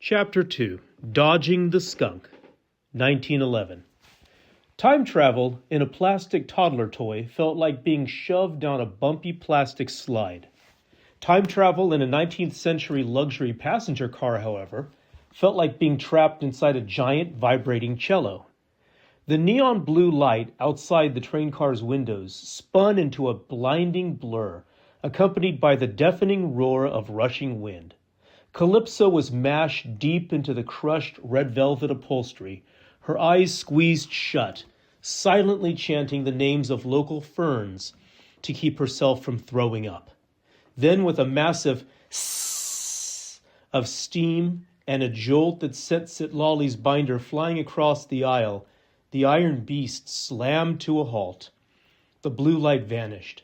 Chapter 2, Dodging the Skunk, 1911. Time travel in a plastic toddler toy felt like being shoved down a bumpy plastic slide. Time travel in a 19th century luxury passenger car, however, felt like being trapped inside a giant vibrating cello. The neon blue light outside the train car's windows spun into a blinding blur, accompanied by the deafening roar of rushing wind. Calypso was mashed deep into the crushed red velvet upholstery, her eyes squeezed shut, silently chanting the names of local ferns to keep herself from throwing up. Then, with a massive sss of steam and a jolt that sent Citlali's binder flying across the aisle, the iron beast slammed to a halt. The blue light vanished.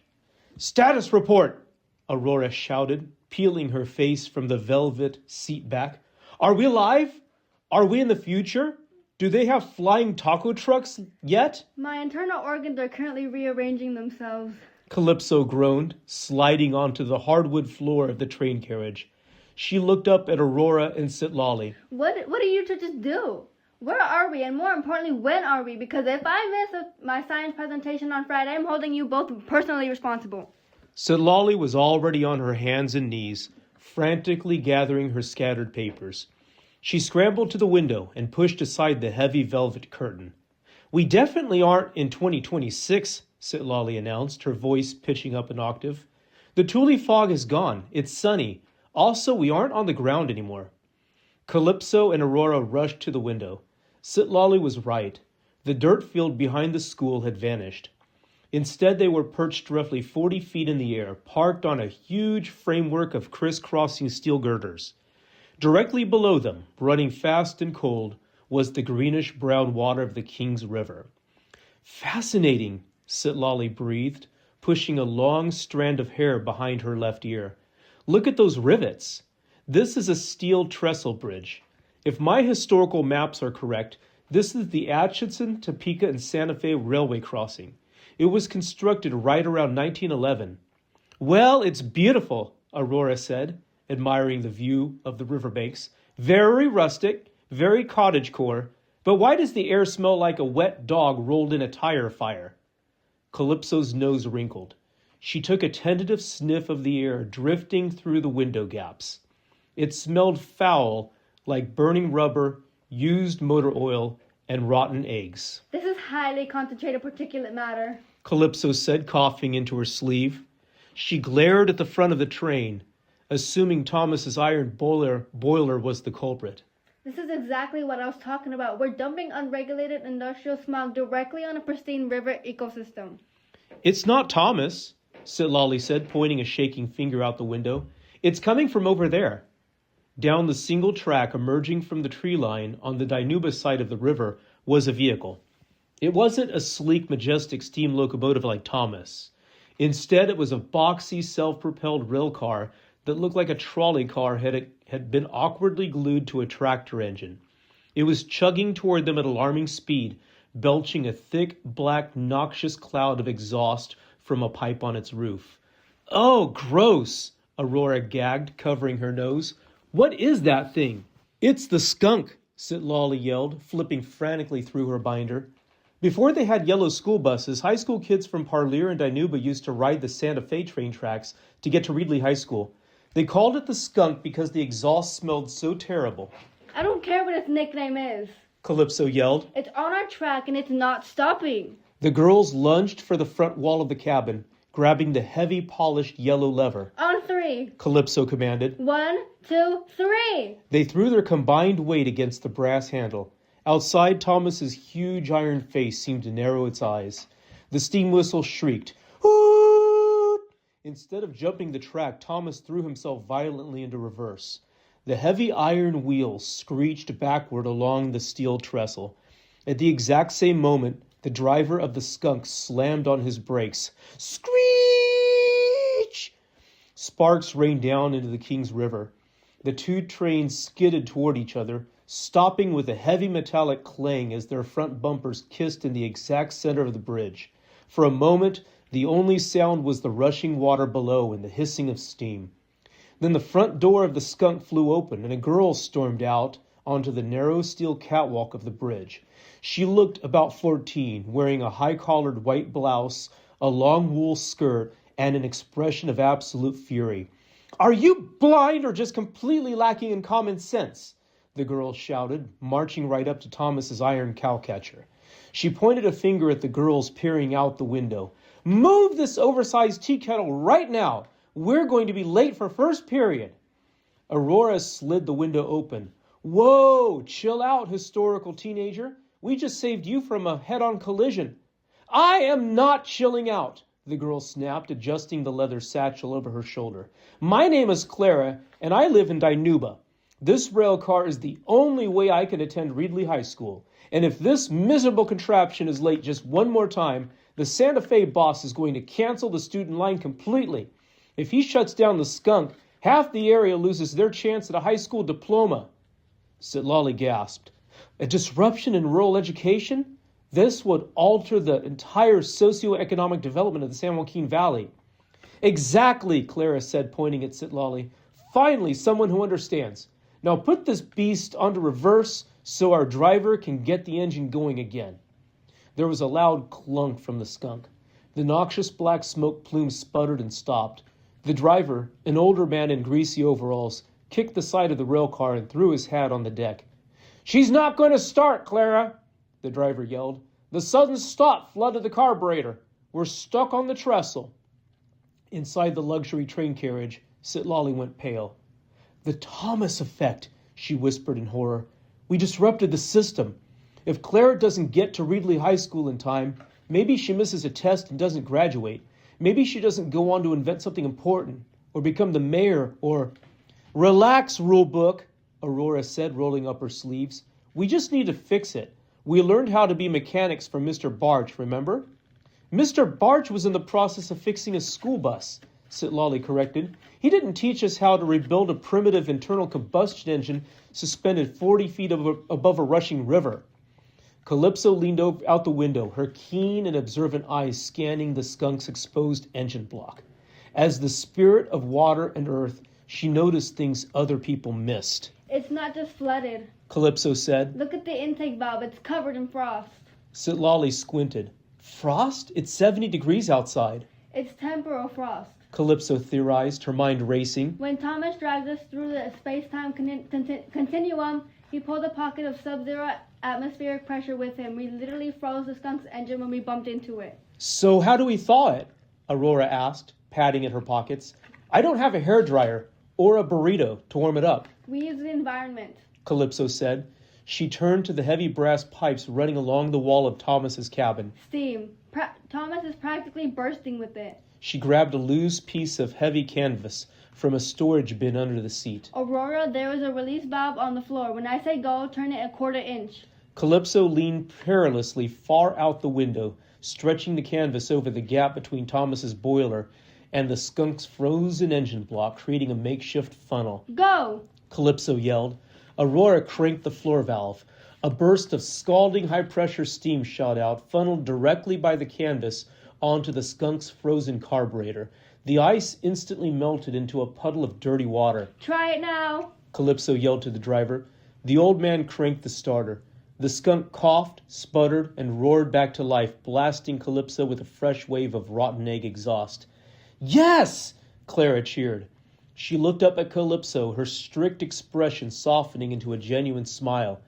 "Status report!" Aurora shouted, peeling her face from the velvet seat back. "Are we alive? Are we in the future? Do they have flying taco trucks yet?" My internal organs are currently rearranging themselves. Calypso groaned, sliding onto the hardwood floor of the train carriage. She looked up at Aurora and Citlali. What do you two just do? Where are we? And more importantly, when are we? Because if I miss my science presentation on Friday, I'm holding you both personally responsible. Citlali was already on her hands and knees, frantically gathering her scattered papers. She scrambled to the window and pushed aside the heavy velvet curtain. "We definitely aren't in 2026, Citlali announced, her voice pitching up an octave. "The Thule fog is gone. It's sunny. Also, we aren't on the ground anymore." Calypso and Aurora rushed to the window. Citlali was right. The dirt field behind the school had vanished. Instead, they were perched roughly 40 feet in the air, parked on a huge framework of crisscrossing steel girders. Directly below them, running fast and cold, was the greenish-brown water of the King's River. "Fascinating," Citlali breathed, pushing a long strand of hair behind her left ear. "Look at those rivets. This is a steel trestle bridge. If my historical maps are correct, this is the Atchison Topeka Santa Fe railway crossing. It was constructed right around 1911. "Well, it's beautiful," Aurora said, admiring the view of the riverbanks. "Very rustic, very cottagecore. But why does the air smell like a wet dog rolled in a tire fire?" Calypso's nose wrinkled. She took a tentative sniff of the air drifting through the window gaps. It smelled foul, like burning rubber, used motor oil, and rotten eggs. "This is highly concentrated particulate matter," Calypso said, coughing into her sleeve. She glared at the front of the train, assuming Thomas's iron boiler was the culprit. "This is exactly what I was talking about. We're dumping unregulated industrial smog directly on a pristine river ecosystem." "It's not Thomas," Citlali said, pointing a shaking finger out the window. "It's coming from over there." Down the single track emerging from the tree line on the Dinuba side of the river was a vehicle. It wasn't a sleek, majestic steam locomotive like Thomas. Instead, it was a boxy, self-propelled railcar that looked like a trolley car had been awkwardly glued to a tractor engine. It was chugging toward them at alarming speed, belching a thick, black, noxious cloud of exhaust from a pipe on its roof. "Oh, gross!" Aurora gagged, covering her nose. "What is that thing?" "It's the skunk," Citlali yelled, flipping frantically through her binder. Before they had yellow school buses, high school kids from Parlier and Dinuba used to ride the Santa Fe train tracks to get to Reedley High School. They called it the skunk because the exhaust smelled so terrible. "I don't care what its nickname is," Calypso yelled. "It's on our track and it's not stopping." The girls lunged for the front wall of the cabin, grabbing the heavy, polished yellow lever. "On three," Calypso commanded. 1, 2, 3. They threw their combined weight against the brass handle. Outside, Thomas's huge iron face seemed to narrow its eyes. The steam whistle shrieked, "Hoot!" Instead of jumping the track, Thomas threw himself violently into reverse. The heavy iron wheels screeched backward along the steel trestle. At the exact same moment, the driver of the skunk slammed on his brakes. Screech! Sparks rained down into the King's River. The two trains skidded toward each other, stopping with a heavy metallic clang as their front bumpers kissed in the exact center of the bridge. For a moment, the only sound was the rushing water below and the hissing of steam. Then the front door of the Skunk flew open, and a girl stormed out onto the narrow steel catwalk of the bridge. She looked about 14, wearing a high-collared white blouse, a long wool skirt, and an expression of absolute fury. "Are you blind or just completely lacking in common sense?" the girl shouted, marching right up to Thomas's iron cowcatcher. She pointed a finger at the girls peering out the window. "Move this oversized tea kettle right now. We're going to be late for first period." Aurora slid the window open. "Whoa, chill out, historical teenager. We just saved you from a head-on collision." "I am not chilling out," the girl snapped, adjusting the leather satchel over her shoulder. "My name is Clara, and I live in Dinuba. This railcar is the only way I can attend Reedley High School. And if this miserable contraption is late just one more time, the Santa Fe boss is going to cancel the student line completely. If he shuts down the Skunk, half the area loses their chance at a high school diploma." Citlali gasped. "A disruption in rural education? This would alter the entire socioeconomic development of the San Joaquin Valley." "Exactly," Clara said, pointing at Citlali. "Finally, someone who understands. Now put this beast onto reverse so our driver can get the engine going again." There was a loud clunk from the Skunk. The noxious black smoke plume sputtered and stopped. The driver, an older man in greasy overalls, kicked the side of the rail car and threw his hat on the deck. "She's not going to start, Clara," the driver yelled. "The sudden stop flooded the carburetor. We're stuck on the trestle." Inside the luxury train carriage, Citlali went pale. "The Thomas effect," she whispered in horror. "We disrupted the system. If Clara doesn't get to Reedley High School in time, maybe she misses a test and doesn't graduate. Maybe she doesn't go on to invent something important, or become the mayor, or—" "Relax, rulebook," Aurora said, rolling up her sleeves. "We just need to fix it. We learned how to be mechanics from Mr. Bartsch, remember?" "Mr. Bartsch was in the process of fixing a school bus," Citlali corrected. "He didn't teach us how to rebuild a primitive internal combustion engine suspended 40 feet above a rushing river." Calypso leaned out the window, her keen and observant eyes scanning the Skunk's exposed engine block. As the spirit of water and earth, she noticed things other people missed. "It's not just flooded," Calypso said. "Look at the intake valve. It's covered in frost." Citlali squinted. "Frost? It's 70 degrees outside." "It's temporal frost. Calypso theorized, her mind racing. When Thomas dragged us through the space-time continuum, he pulled a pocket of sub-zero atmospheric pressure with him. We literally froze the Skunk's engine when we bumped into it." "So how do we thaw it?" Aurora asked, patting at her pockets. "I don't have a hairdryer or a burrito to warm it up." "We use the environment," Calypso said. She turned to the heavy brass pipes running along the wall of Thomas's cabin. "Steam. Thomas is practically bursting with it." She grabbed a loose piece of heavy canvas from a storage bin under the seat. "Aurora, there is a release valve on the floor. When I say go, turn it a quarter inch." Calypso leaned perilously far out the window, stretching the canvas over the gap between Thomas's boiler and the Skunk's frozen engine block, creating a makeshift funnel. "Go!" Calypso yelled. Aurora cranked the floor valve. A burst of scalding high-pressure steam shot out, funneled directly by the canvas onto the Skunk's frozen carburetor. The ice instantly melted into a puddle of dirty water. "Try it now!" Calypso yelled to the driver. The old man cranked the starter. The Skunk coughed, sputtered, and roared back to life, blasting Calypso with a fresh wave of rotten egg exhaust. "Yes!" Clara cheered. She looked up at Calypso, her strict expression softening into a genuine smile.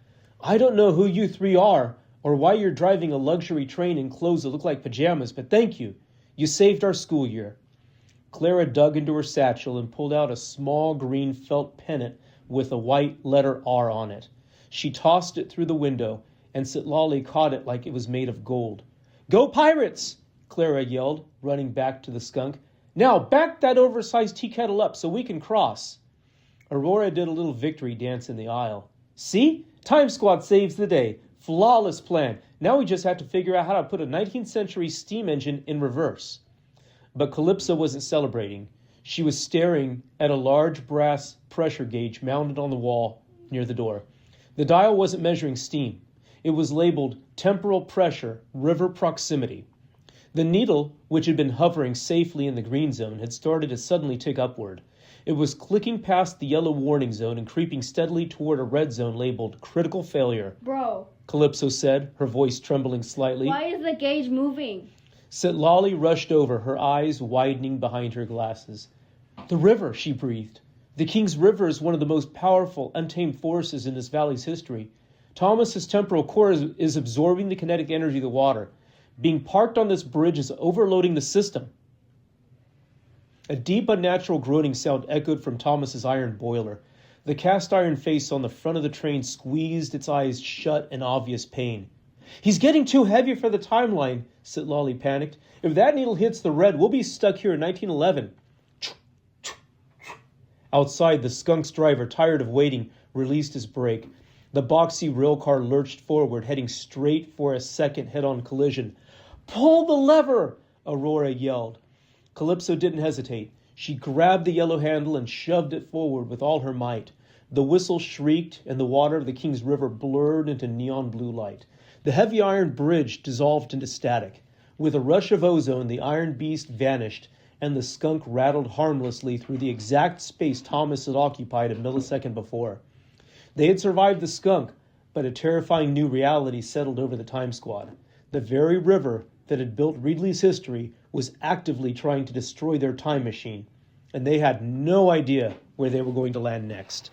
"I don't know who you three are, or why you're driving a luxury train in clothes that look like pajamas, but thank you. You saved our school year." Clara dug into her satchel and pulled out a small green felt pennant with a white letter R on it. She tossed it through the window, and Citlali caught it like it was made of gold. "Go Pirates!" Clara yelled, running back to the Skunk. "Now back that oversized tea kettle up so we can cross." Aurora did a little victory dance in the aisle. "See? Time Squad saves the day. Flawless plan. Now we just have to figure out how to put a 19th century steam engine in reverse." But Calypso wasn't celebrating. She was staring at a large brass pressure gauge mounted on the wall near the door. The dial wasn't measuring steam. It was labeled temporal pressure, river proximity. The needle, which had been hovering safely in the green zone, had started to suddenly tick upward. It was clicking past the yellow warning zone and creeping steadily toward a red zone labeled critical failure. Bro. Calypso said, her voice trembling slightly. Why is the gauge moving? Citlali rushed over, her eyes widening behind her glasses. The river, she breathed. The King's River is one of the most powerful, untamed forces in this valley's history. Thomas's temporal core is absorbing the kinetic energy of the water. Being parked on this bridge is overloading the system. A deep, unnatural groaning sound echoed from Thomas's iron boiler. The cast-iron face on the front of the train squeezed its eyes shut in obvious pain. He's getting too heavy for the timeline, Citlali panicked. If that needle hits the red, we'll be stuck here in 1911. Outside, the Skunk's driver, tired of waiting, released his brake. The boxy railcar lurched forward, heading straight for a second head-on collision. Pull the lever! Aurora yelled. Calypso didn't hesitate. She grabbed the yellow handle and shoved it forward with all her might. The whistle shrieked, and the water of the King's River blurred into neon blue light. The heavy iron bridge dissolved into static. With a rush of ozone, the iron beast vanished, and the Skunk rattled harmlessly through the exact space Thomas had occupied a millisecond before. They had survived the Skunk, but a terrifying new reality settled over the Time Squad. The very river that had built Reedley's history was actively trying to destroy their time machine, and they had no idea where they were going to land next.